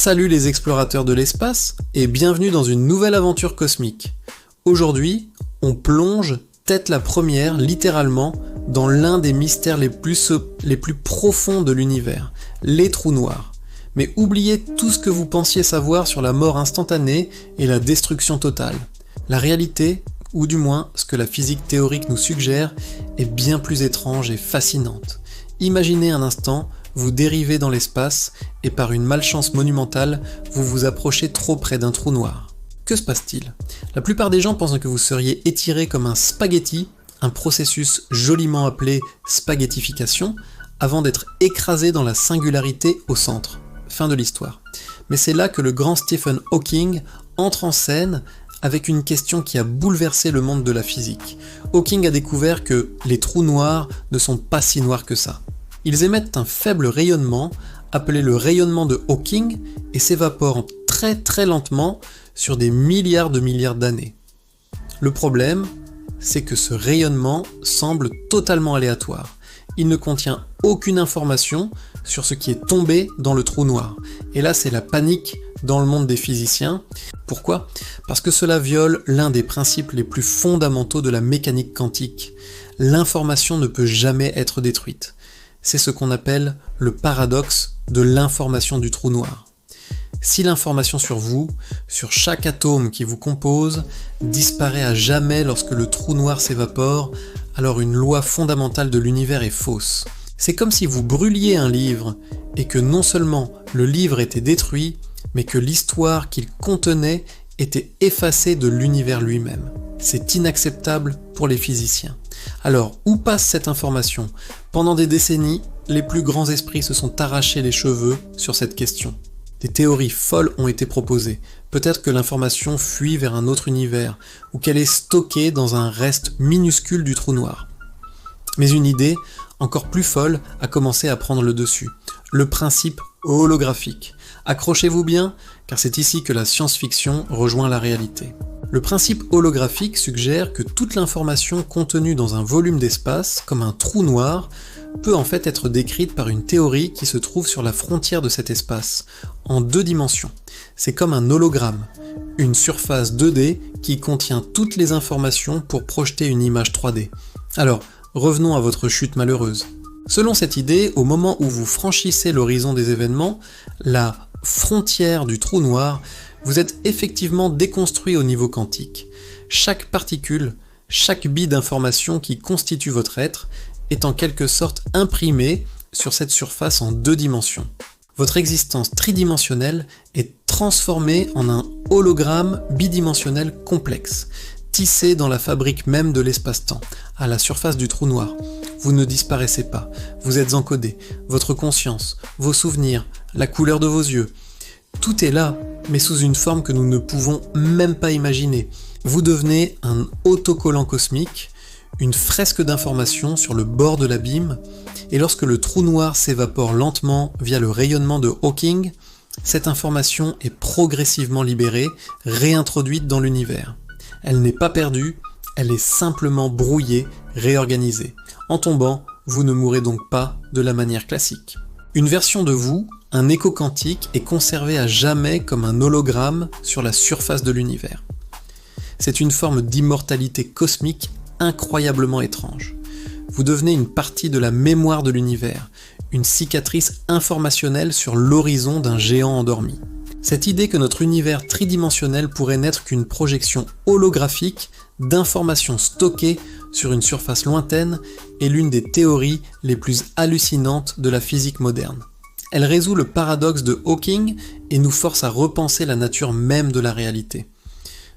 Salut les explorateurs de l'espace et bienvenue dans une nouvelle aventure cosmique. Aujourd'hui, on plonge tête la première, littéralement, dans l'un des mystères les plus profonds de l'univers, les trous noirs. Mais oubliez tout ce que vous pensiez savoir sur la mort instantanée et la destruction totale. La réalité, ou du moins ce que la physique théorique nous suggère, est bien plus étrange et fascinante. Imaginez un instant, vous dérivez dans l'espace et par une malchance monumentale, vous vous approchez trop près d'un trou noir. Que se passe-t-il ? La plupart des gens pensent que vous seriez étiré comme un spaghetti, un processus joliment appelé spaghettification, avant d'être écrasé dans la singularité au centre. Fin de l'histoire. Mais c'est là que le grand Stephen Hawking entre en scène avec une question qui a bouleversé le monde de la physique. Hawking a découvert que les trous noirs ne sont pas si noirs que ça. Ils émettent un faible rayonnement, appelé le rayonnement de Hawking, et s'évaporent très lentement sur des milliards d'années. Le problème, c'est que ce rayonnement semble totalement aléatoire. Il ne contient aucune information sur ce qui est tombé dans le trou noir. Et là, c'est la panique dans le monde des physiciens. Pourquoi ? Parce que cela viole l'un des principes les plus fondamentaux de la mécanique quantique. L'information ne peut jamais être détruite. C'est ce qu'on appelle le paradoxe de l'information du trou noir. Si l'information sur vous, sur chaque atome qui vous compose, disparaît à jamais lorsque le trou noir s'évapore, alors une loi fondamentale de l'univers est fausse. C'est comme si vous brûliez un livre et que non seulement le livre était détruit, mais que l'histoire qu'il contenait était effacée de l'univers lui-même. C'est inacceptable pour les physiciens. Alors, où passe cette information ? Pendant des décennies, les plus grands esprits se sont arrachés les cheveux sur cette question. Des théories folles ont été proposées. Peut-être que l'information fuit vers un autre univers, ou qu'elle est stockée dans un reste minuscule du trou noir. Mais une idée, encore plus folle, a commencé à prendre le dessus. Le principe holographique. Accrochez-vous bien, car c'est ici que la science-fiction rejoint la réalité. Le principe holographique suggère que toute l'information contenue dans un volume d'espace, comme un trou noir, peut en fait être décrite par une théorie qui se trouve sur la frontière de cet espace, en 2 dimensions. C'est comme un hologramme, une surface 2D qui contient toutes les informations pour projeter une image 3D. Alors, revenons à votre chute malheureuse. Selon cette idée, au moment où vous franchissez l'horizon des événements, la frontière du trou noir, vous êtes effectivement déconstruit au niveau quantique. Chaque particule, chaque bit d'information qui constitue votre être est en quelque sorte imprimé sur cette surface en 2 dimensions. Votre existence tridimensionnelle est transformée en un hologramme bidimensionnel complexe, tissé dans la fabrique même de l'espace-temps, à la surface du trou noir. Vous ne disparaissez pas, vous êtes encodé, votre conscience, vos souvenirs, la couleur de vos yeux. Tout est là, mais sous une forme que nous ne pouvons même pas imaginer. Vous devenez un autocollant cosmique, une fresque d'informations sur le bord de l'abîme, et lorsque le trou noir s'évapore lentement via le rayonnement de Hawking, cette information est progressivement libérée, réintroduite dans l'univers. Elle n'est pas perdue, elle est simplement brouillée, réorganisée. En tombant, vous ne mourrez donc pas de la manière classique. Une version de vous, un écho quantique, est conservé à jamais comme un hologramme sur la surface de l'univers. C'est une forme d'immortalité cosmique incroyablement étrange. Vous devenez une partie de la mémoire de l'univers, une cicatrice informationnelle sur l'horizon d'un géant endormi. Cette idée que notre univers tridimensionnel pourrait n'être qu'une projection holographique d'informations stockées sur une surface lointaine est l'une des théories les plus hallucinantes de la physique moderne. Elle résout le paradoxe de Hawking et nous force à repenser la nature même de la réalité.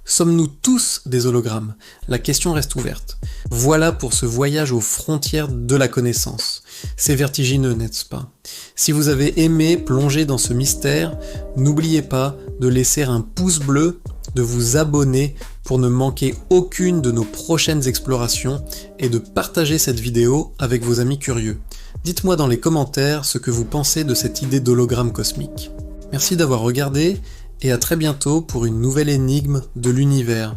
Sommes-nous tous des hologrammes ? La question reste ouverte. Voilà pour ce voyage aux frontières de la connaissance. C'est vertigineux, n'est-ce pas ? Si vous avez aimé plonger dans ce mystère, n'oubliez pas de laisser un pouce bleu, de vous abonner pour ne manquer aucune de nos prochaines explorations et de partager cette vidéo avec vos amis curieux. Dites-moi dans les commentaires ce que vous pensez de cette idée d'hologramme cosmique. Merci d'avoir regardé et à très bientôt pour une nouvelle énigme de l'univers.